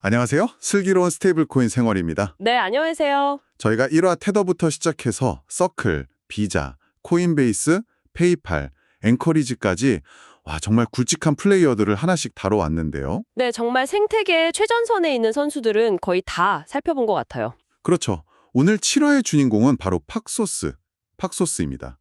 안녕하세요. 슬기로운 스테이블코인 생활입니다. 네, 안녕하세요. 저희가 1화 테더부터 시작해서 서클, 비자, 코인베이스, 페이팔, 앵커리지까지 정말 굵직한 플레이어들을 하나씩 다뤄왔는데요. 네, 정말 생태계 최전선에 있는 선수들은 거의 다 살펴본 것 같아요. 그렇죠. 오늘 7화의 주인공은 바로 팍소스입니다.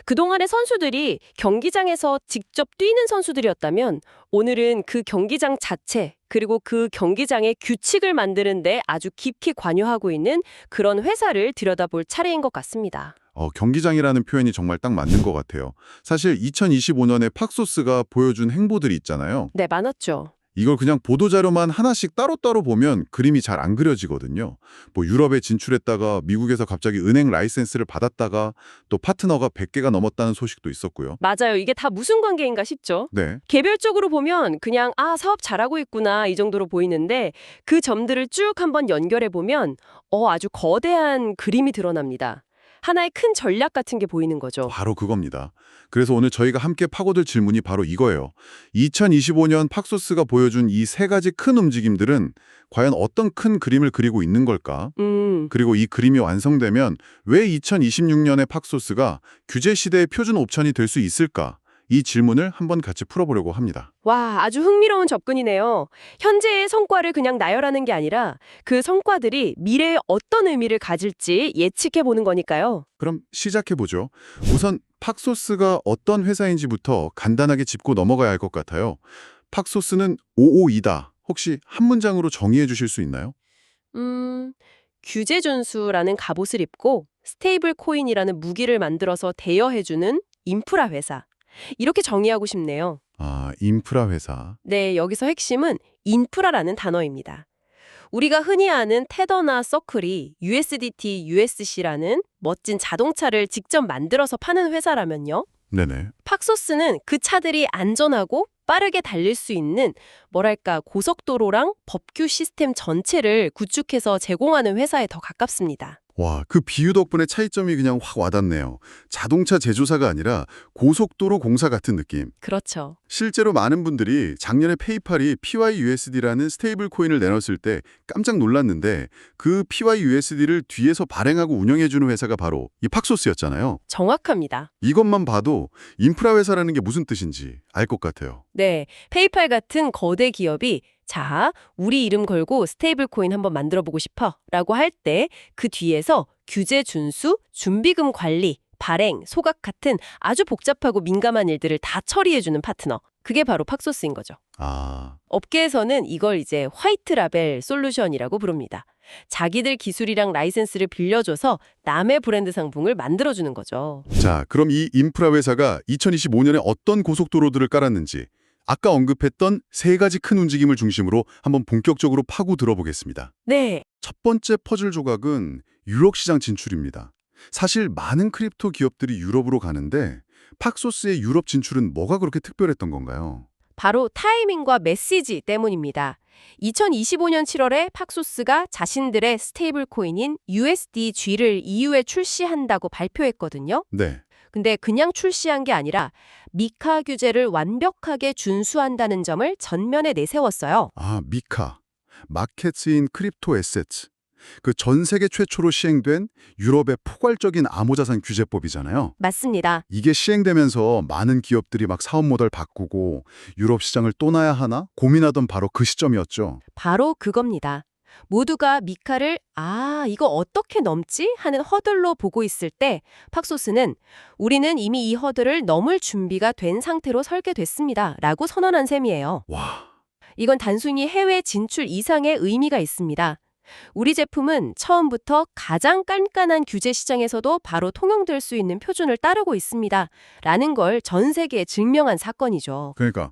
그동안의 선수들이 경기장에서 직접 뛰는 선수들이었다면 오늘은 그 경기장 자체, 그리고 그 경기장의 규칙을 만드는데 아주 깊이 관여하고 있는 그런 회사를 들여다볼 차례인 것 같습니다. 경기장이라는 표현이 정말 딱 맞는 것 같아요. 사실 2025년에 팍소스가 보여준 행보들이 있잖아요. 네, 많았죠. 이걸 그냥 보도자료만 하나씩 따로따로 보면 그림이 잘 안 그려지거든요. 유럽에 진출했다가 미국에서 갑자기 은행 라이센스를 받았다가 또 파트너가 100개가 넘었다는 소식도 있었고요. 맞아요. 이게 다 무슨 관계인가 싶죠? 네, 개별적으로 보면 그냥 사업 잘하고 있구나 이 정도로 보이는데 그 점들을 쭉 한번 연결해 보면 아주 거대한 그림이 드러납니다. 하나의 큰 전략 같은 게 보이는 거죠. 바로 그겁니다. 그래서 오늘 저희가 함께 파고들 질문이 바로 이거예요. 2025년 팍소스가 보여준 이 세 가지 큰 움직임들은 과연 어떤 큰 그림을 그리고 있는 걸까? 그리고 이 그림이 완성되면 왜 2026년의 팍소스가 규제 시대의 표준 옵션이 될 수 있을까? 이 질문을 한번 같이 풀어보려고 합니다. 와, 아주 흥미로운 접근이네요. 현재의 성과를 그냥 나열하는 게 아니라 그 성과들이 미래에 어떤 의미를 가질지 예측해 보는 거니까요. 그럼 시작해보죠. 우선 팍소스가 어떤 회사인지부터 간단하게 짚고 넘어가야 할 것 같아요. 팍소스는 552다. 혹시 한 문장으로 정의해 주실 수 있나요? 규제 준수라는 갑옷을 입고 스테이블 코인이라는 무기를 만들어서 대여해주는 인프라 회사. 이렇게 정의하고 싶네요. 인프라 회사. 네, 여기서 핵심은 인프라라는 단어입니다. 우리가 흔히 아는 테더나 서클이 USDT, USC라는 멋진 자동차를 직접 만들어서 파는 회사라면요. 네네. 팍소스는 그 차들이 안전하고 빠르게 달릴 수 있는 뭐랄까 고속도로랑 법규 시스템 전체를 구축해서 제공하는 회사에 더 가깝습니다. 와, 그 비유 덕분에 차이점이 그냥 확 와닿네요. 자동차 제조사가 아니라 고속도로 공사 같은 느낌. 그렇죠. 실제로 많은 분들이 작년에 페이팔이 PYUSD라는 스테이블 코인을 내놨을 때 깜짝 놀랐는데 그 PYUSD를 뒤에서 발행하고 운영해주는 회사가 바로 이 팍소스였잖아요. 정확합니다. 이것만 봐도 인프라 회사라는 게 무슨 뜻인지 알 것 같아요. 네, 페이팔 같은 거대 기업이 자, 우리 이름 걸고 스테이블 코인 한번 만들어 보고 싶어 라고 할 때 그 뒤에서 규제 준수, 준비금 관리, 발행, 소각 같은 아주 복잡하고 민감한 일들을 다 처리해주는 파트너. 그게 바로 팍소스인 거죠. 업계에서는 이걸 이제 화이트 라벨 솔루션이라고 부릅니다. 자기들 기술이랑 라이센스를 빌려줘서 남의 브랜드 상품을 만들어주는 거죠. 자, 그럼 이 인프라 회사가 2025년에 어떤 고속도로들을 깔았는지 아까 언급했던 세 가지 큰 움직임을 중심으로 한번 본격적으로 파고 들어보겠습니다. 네, 첫 번째 퍼즐 조각은 유럽 시장 진출입니다. 사실 많은 크립토 기업들이 유럽으로 가는데 팍소스의 유럽 진출은 뭐가 그렇게 특별했던 건가요? 바로 타이밍과 메시지 때문입니다. 2025년 7월에 팍소스가 자신들의 스테이블 코인인 USDG를 EU에 출시한다고 발표했거든요. 네. 근데 그냥 출시한 게 아니라 미카 규제를 완벽하게 준수한다는 점을 전면에 내세웠어요. 미카. 마켓스 인 크립토 에세츠. 그 전 세계 최초로 시행된 유럽의 포괄적인 암호자산 규제법이잖아요. 맞습니다. 이게 시행되면서 많은 기업들이 막 사업 모델 바꾸고 유럽 시장을 떠나야 하나 고민하던 바로 그 시점이었죠. 바로 그겁니다. 모두가 미카를 이거 어떻게 넘지? 하는 허들로 보고 있을 때 팍소스는 우리는 이미 이 허들을 넘을 준비가 된 상태로 설계됐습니다. 라고 선언한 셈이에요. 와, 이건 단순히 해외 진출 이상의 의미가 있습니다. 우리 제품은 처음부터 가장 깐깐한 규제 시장에서도 바로 통용될 수 있는 표준을 따르고 있습니다. 라는 걸 전 세계에 증명한 사건이죠. 그러니까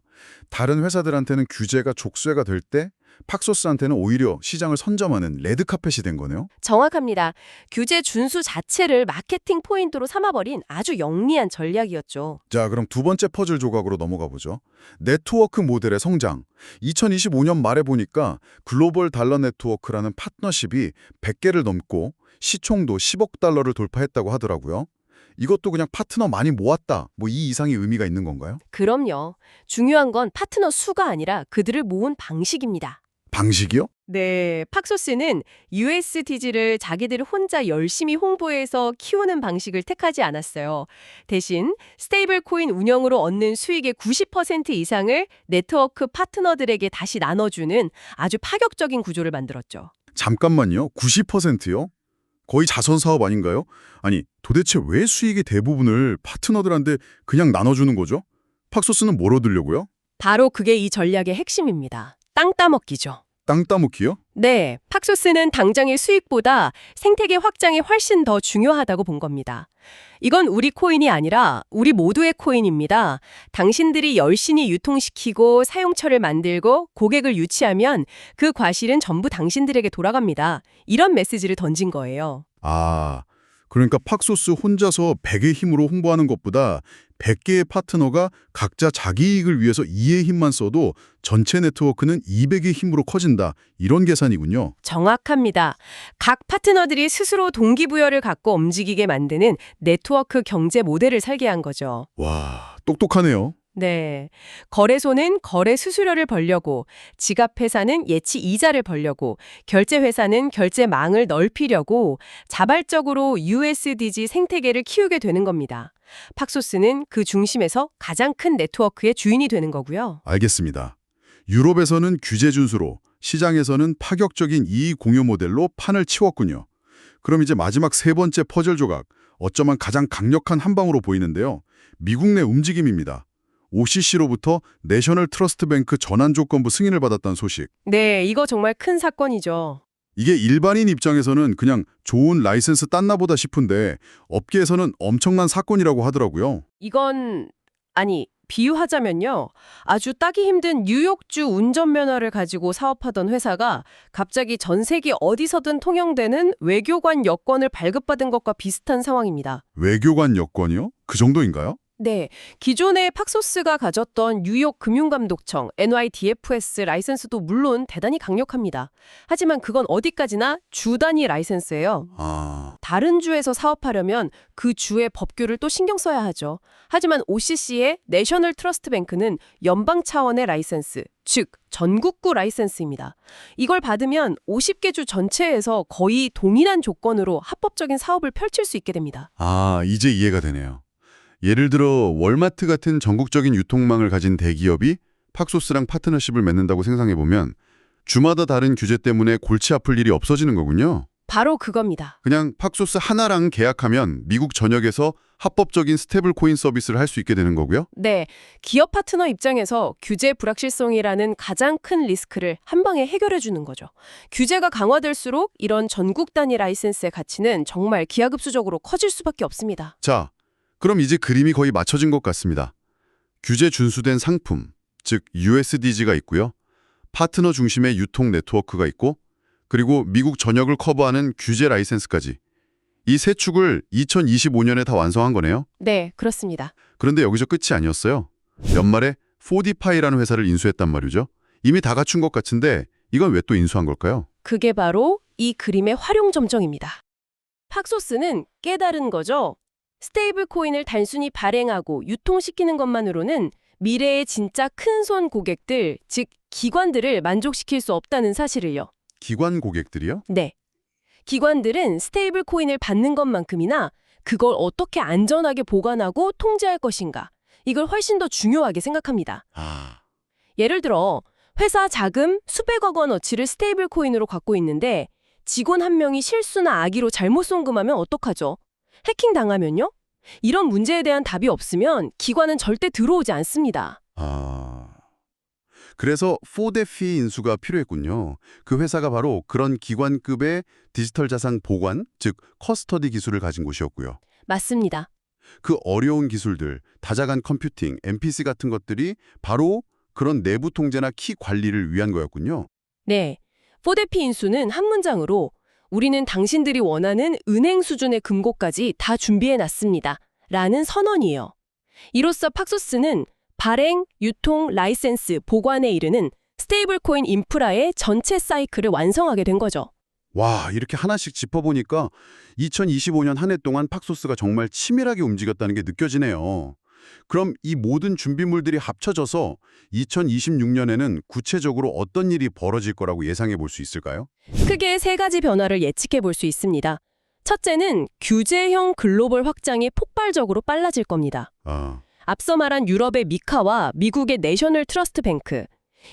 다른 회사들한테는 규제가 족쇄가 될 때 팍소스한테는 오히려 시장을 선점하는 레드카펫이 된 거네요. 정확합니다. 규제 준수 자체를 마케팅 포인트로 삼아버린 아주 영리한 전략이었죠. 자, 그럼 두 번째 퍼즐 조각으로 넘어가 보죠. 네트워크 모델의 성장. 2025년 말에 보니까 글로벌 달러 네트워크라는 파트너십이 100개를 넘고 시총도 10억 달러를 돌파했다고 하더라고요. 이것도 그냥 파트너 많이 모았다. 이 이상의 의미가 있는 건가요? 그럼요. 중요한 건 파트너 수가 아니라 그들을 모은 방식입니다. 방식이요? 네, 팍소스는 USDG를 자기들 혼자 열심히 홍보해서 키우는 방식을 택하지 않았어요. 대신 스테이블 코인 운영으로 얻는 수익의 90% 이상을 네트워크 파트너들에게 다시 나눠주는 아주 파격적인 구조를 만들었죠. 잠깐만요. 90%요? 거의 자선 사업 아닌가요? 아니, 도대체 왜 수익의 대부분을 파트너들한테 그냥 나눠주는 거죠? 팍소스는 뭘 얻으려고요? 바로 그게 이 전략의 핵심입니다. 땅 따먹기죠. 땅 따먹기요? 네, 팍소스는 당장의 수익보다 생태계 확장이 훨씬 더 중요하다고 본 겁니다. 이건 우리 코인이 아니라 우리 모두의 코인입니다. 당신들이 열심히 유통시키고 사용처를 만들고 고객을 유치하면 그 과실은 전부 당신들에게 돌아갑니다. 이런 메시지를 던진 거예요. 아, 그러니까 팍소스 혼자서 100의 힘으로 홍보하는 것보다 100개의 파트너가 각자 자기 이익을 위해서 2의 힘만 써도 전체 네트워크는 200의 힘으로 커진다. 이런 계산이군요. 정확합니다. 각 파트너들이 스스로 동기부여를 갖고 움직이게 만드는 네트워크 경제 모델을 설계한 거죠. 와, 똑똑하네요. 네. 거래소는 거래 수수료를 벌려고, 지갑회사는 예치 이자를 벌려고, 결제회사는 결제망을 넓히려고 자발적으로 USDG 생태계를 키우게 되는 겁니다. 팍소스는 그 중심에서 가장 큰 네트워크의 주인이 되는 거고요. 알겠습니다. 유럽에서는 규제 준수로, 시장에서는 파격적인 이익 공유 모델로 판을 치웠군요. 그럼 이제 마지막 세 번째 퍼즐 조각, 어쩌면 가장 강력한 한 방으로 보이는데요. 미국 내 움직임입니다. OCC로부터 내셔널 트러스트 뱅크 전환 조건부 승인을 받았다는 소식. 네, 이거 정말 큰 사건이죠. 이게 일반인 입장에서는 그냥 좋은 라이센스 땄나 보다 싶은데 업계에서는 엄청난 사건이라고 하더라고요. 이건 비유하자면요. 아주 따기 힘든 뉴욕주 운전면허를 가지고 사업하던 회사가 갑자기 전 세계 어디서든 통용되는 외교관 여권을 발급받은 것과 비슷한 상황입니다. 외교관 여권이요? 그 정도인가요? 네, 기존의 팍소스가 가졌던 뉴욕 금융감독청 NYDFS 라이센스도 물론 대단히 강력합니다. 하지만 그건 어디까지나 주 단위 라이센스예요. 다른 주에서 사업하려면 그 주의 법규를 또 신경 써야 하죠. 하지만 OCC의 내셔널 트러스트 뱅크는 연방 차원의 라이센스, 즉 전국구 라이센스입니다. 이걸 받으면 50개 주 전체에서 거의 동일한 조건으로 합법적인 사업을 펼칠 수 있게 됩니다. 이제 이해가 되네요. 예를 들어 월마트 같은 전국적인 유통망을 가진 대기업이 팍소스랑 파트너십을 맺는다고 생각해보면 주마다 다른 규제 때문에 골치 아플 일이 없어지는 거군요. 바로 그겁니다. 그냥 팍소스 하나랑 계약하면 미국 전역에서 합법적인 스테이블 코인 서비스를 할 수 있게 되는 거고요. 네, 기업 파트너 입장에서 규제 불확실성이라는 가장 큰 리스크를 한 방에 해결해 주는 거죠. 규제가 강화될수록 이런 전국 단위 라이센스의 가치는 정말 기하급수적으로 커질 수밖에 없습니다. 자, 그럼 이제 그림이 거의 맞춰진 것 같습니다. 규제 준수된 상품, 즉 USDG가 있고요. 파트너 중심의 유통 네트워크가 있고 그리고 미국 전역을 커버하는 규제 라이센스까지. 이 세 축을 2025년에 다 완성한 거네요. 네, 그렇습니다. 그런데 여기서 끝이 아니었어요. 연말에 4DPi라는 회사를 인수했단 말이죠. 이미 다 갖춘 것 같은데 이건 왜 또 인수한 걸까요? 그게 바로 이 그림의 활용점정입니다. 팍소스는 깨달은 거죠. 스테이블 코인을 단순히 발행하고 유통시키는 것만으로는 미래의 진짜 큰손 고객들, 즉 기관들을 만족시킬 수 없다는 사실을요. 기관 고객들이요? 네. 기관들은 스테이블 코인을 받는 것만큼이나 그걸 어떻게 안전하게 보관하고 통제할 것인가, 이걸 훨씬 더 중요하게 생각합니다. 예를 들어 회사 자금 수백억 원어치를 스테이블 코인으로 갖고 있는데 직원 한 명이 실수나 악의로 잘못 송금하면 어떡하죠? 해킹 당하면요? 이런 문제에 대한 답이 없으면 기관은 절대 들어오지 않습니다. 그래서 4DP 인수가 필요했군요. 그 회사가 바로 그런 기관급의 디지털 자산 보관, 즉 커스터디 기술을 가진 곳이었고요. 맞습니다. 그 어려운 기술들, 다자간 컴퓨팅, MPC 같은 것들이 바로 그런 내부 통제나 키 관리를 위한 거였군요. 네. 4대피 인수는 한 문장으로 우리는 당신들이 원하는 은행 수준의 금고까지 다 준비해놨습니다. 라는 선언이에요. 이로써 팍소스는 발행, 유통, 라이센스, 보관에 이르는 스테이블 코인 인프라의 전체 사이클을 완성하게 된 거죠. 와, 이렇게 하나씩 짚어보니까 2025년 한 해 동안 팍소스가 정말 치밀하게 움직였다는 게 느껴지네요. 그럼 이 모든 준비물들이 합쳐져서 2026년에는 구체적으로 어떤 일이 벌어질 거라고 예상해 볼 수 있을까요? 크게 세 가지 변화를 예측해 볼 수 있습니다. 첫째는 규제형 글로벌 확장이 폭발적으로 빨라질 겁니다. 아, 앞서 말한 유럽의 미카와 미국의 내셔널 트러스트 뱅크.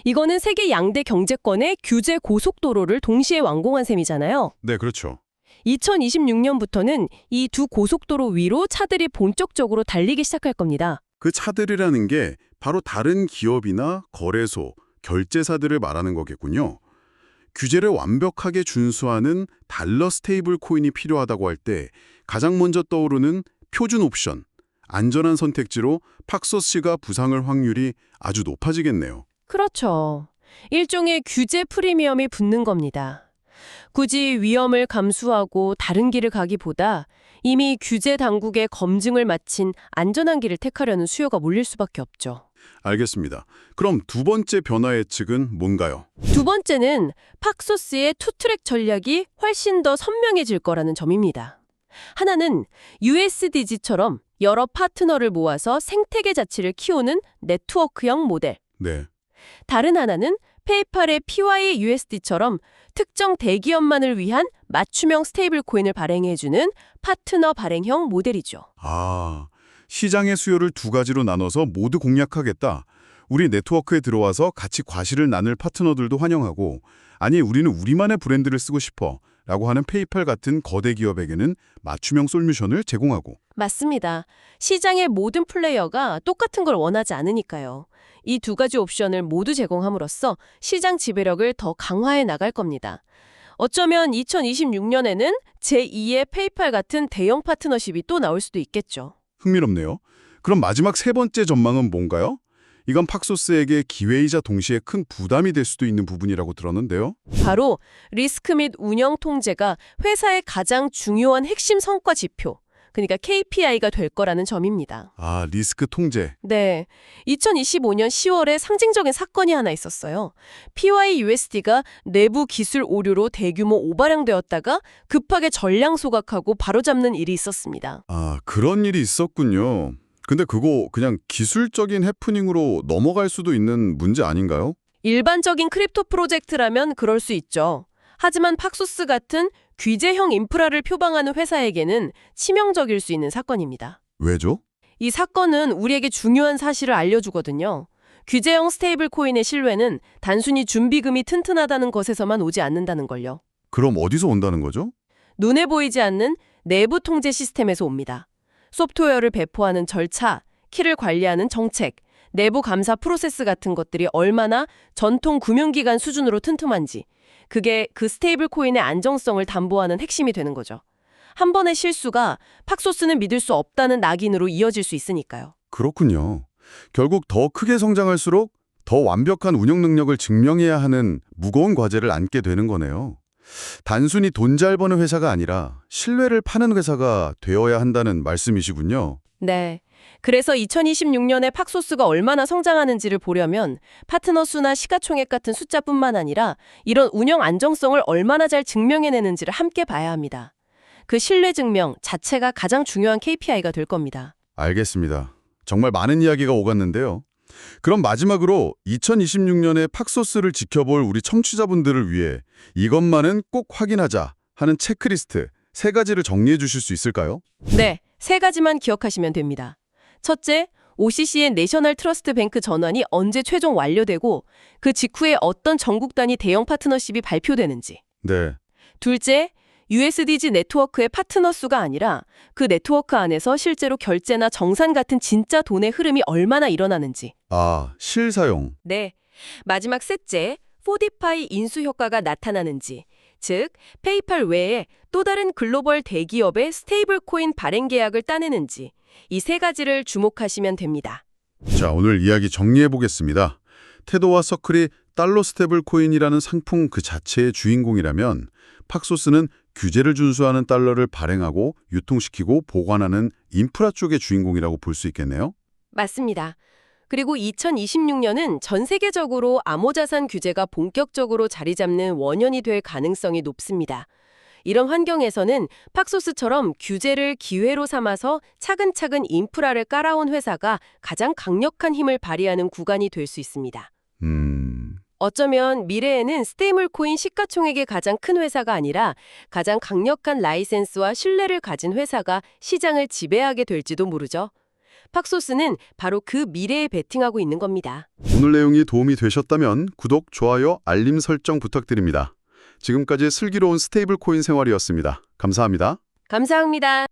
이거는 세계 양대 경제권의 규제 고속도로를 동시에 완공한 셈이잖아요. 네, 그렇죠. 2026년부터는 이 두 고속도로 위로 차들이 본격적으로 달리기 시작할 겁니다. 그 차들이라는 게 바로 다른 기업이나 거래소, 결제사들을 말하는 거겠군요. 규제를 완벽하게 준수하는 달러 스테이블 코인이 필요하다고 할 때 가장 먼저 떠오르는 표준 옵션, 안전한 선택지로 팍소스가 부상할 확률이 아주 높아지겠네요. 그렇죠. 일종의 규제 프리미엄이 붙는 겁니다. 굳이 위험을 감수하고 다른 길을 가기보다 이미 규제 당국의 검증을 마친 안전한 길을 택하려는 수요가 몰릴 수밖에 없죠. 알겠습니다. 그럼 두 번째 변화 예측은 뭔가요? 두 번째는 팍소스의 투트랙 전략이 훨씬 더 선명해질 거라는 점입니다. 하나는 USDG처럼 여러 파트너를 모아서 생태계 자치를 키우는 네트워크형 모델. 네. 다른 하나는 페이팔의 PYUSD처럼 특정 대기업만을 위한 맞춤형 스테이블 코인을 발행해주는 파트너 발행형 모델이죠. 아, 시장의 수요를 두 가지로 나눠서 모두 공략하겠다. 우리 네트워크에 들어와서 같이 과실을 나눌 파트너들도 환영하고, 아니 우리는 우리만의 브랜드를 쓰고 싶어 라고 하는 페이팔 같은 거대 기업에게는 맞춤형 솔루션을 제공하고. 맞습니다. 시장의 모든 플레이어가 똑같은 걸 원하지 않으니까요. 이 두 가지 옵션을 모두 제공함으로써 시장 지배력을 더 강화해 나갈 겁니다. 어쩌면 2026년에는 제2의 페이팔 같은 대형 파트너십이 또 나올 수도 있겠죠. 흥미롭네요. 그럼 마지막 세 번째 전망은 뭔가요? 이건 팍소스에게 기회이자 동시에 큰 부담이 될 수도 있는 부분이라고 들었는데요. 바로 리스크 및 운영 통제가 회사의 가장 중요한 핵심 성과 지표, 그러니까 KPI가 될 거라는 점입니다. 아, 리스크 통제. 네, 2025년 10월에 상징적인 사건이 하나 있었어요. PYUSD가 내부 기술 오류로 대규모 오바량되었다가 급하게 전량 소각하고 바로잡는 일이 있었습니다. 아, 그런 일이 있었군요. 근데 그거 그냥 기술적인 해프닝으로 넘어갈 수도 있는 문제 아닌가요? 일반적인 크립토 프로젝트라면 그럴 수 있죠. 하지만 팍소스 같은 규제형 인프라를 표방하는 회사에게는 치명적일 수 있는 사건입니다. 왜죠? 이 사건은 우리에게 중요한 사실을 알려주거든요. 규제형 스테이블 코인의 신뢰는 단순히 준비금이 튼튼하다는 것에서만 오지 않는다는 걸요. 그럼 어디서 온다는 거죠? 눈에 보이지 않는 내부 통제 시스템에서 옵니다. 소프트웨어를 배포하는 절차, 키를 관리하는 정책, 내부 감사 프로세스 같은 것들이 얼마나 전통 금융기관 수준으로 튼튼한지, 그게 그 스테이블 코인의 안정성을 담보하는 핵심이 되는 거죠. 한 번의 실수가 팍소스는 믿을 수 없다는 낙인으로 이어질 수 있으니까요. 그렇군요. 결국 더 크게 성장할수록 더 완벽한 운영 능력을 증명해야 하는 무거운 과제를 안게 되는 거네요. 단순히 돈 잘 버는 회사가 아니라 신뢰를 파는 회사가 되어야 한다는 말씀이시군요. 네. 그래서 2026년에 팍소스가 얼마나 성장하는지를 보려면 파트너 수나 시가총액 같은 숫자뿐만 아니라 이런 운영 안정성을 얼마나 잘 증명해내는지를 함께 봐야 합니다. 그 신뢰 증명 자체가 가장 중요한 KPI가 될 겁니다. 알겠습니다. 정말 많은 이야기가 오갔는데요. 그럼 마지막으로 2026년에 팍소스를 지켜볼 우리 청취자분들을 위해 이것만은 꼭 확인하자 하는 체크리스트 3가지를 정리해 주실 수 있을까요? 네, 3가지만 기억하시면 됩니다. 첫째, OCC의 내셔널 트러스트 뱅크 전환이 언제 최종 완료되고 그 직후에 어떤 전국 단위 대형 파트너십이 발표되는지. 네. 둘째, USDG 네트워크의 파트너 수가 아니라 그 네트워크 안에서 실제로 결제나 정산 같은 진짜 돈의 흐름이 얼마나 일어나는지. 아, 실사용. 네. 마지막 셋째, 포디파이 인수 효과가 나타나는지. 즉, 페이팔 외에 또 다른 글로벌 대기업의 스테이블 코인 발행 계약을 따내는지. 이 3가지를 주목하시면 됩니다. 자, 오늘 이야기 정리해 보겠습니다. 테도와 서클이 달러 스테이블 코인이라는 상품 그 자체의 주인공이라면 팍소스는 규제를 준수하는 달러를 발행하고 유통시키고 보관하는 인프라 쪽의 주인공이라고 볼 수 있겠네요. 맞습니다. 그리고 2026년은 전 세계적으로 암호자산 규제가 본격적으로 자리 잡는 원년이 될 가능성이 높습니다. 이런 환경에서는 팍소스처럼 규제를 기회로 삼아서 차근차근 인프라를 깔아온 회사가 가장 강력한 힘을 발휘하는 구간이 될 수 있습니다. 어쩌면 미래에는 스테이블 코인 시가총액의 가장 큰 회사가 아니라 가장 강력한 라이센스와 신뢰를 가진 회사가 시장을 지배하게 될지도 모르죠. 팍소스는 바로 그 미래에 베팅하고 있는 겁니다. 오늘 내용이 도움이 되셨다면 구독, 좋아요, 알림 설정 부탁드립니다. 지금까지 슬기로운 스테이블 코인 생활이었습니다. 감사합니다. 감사합니다.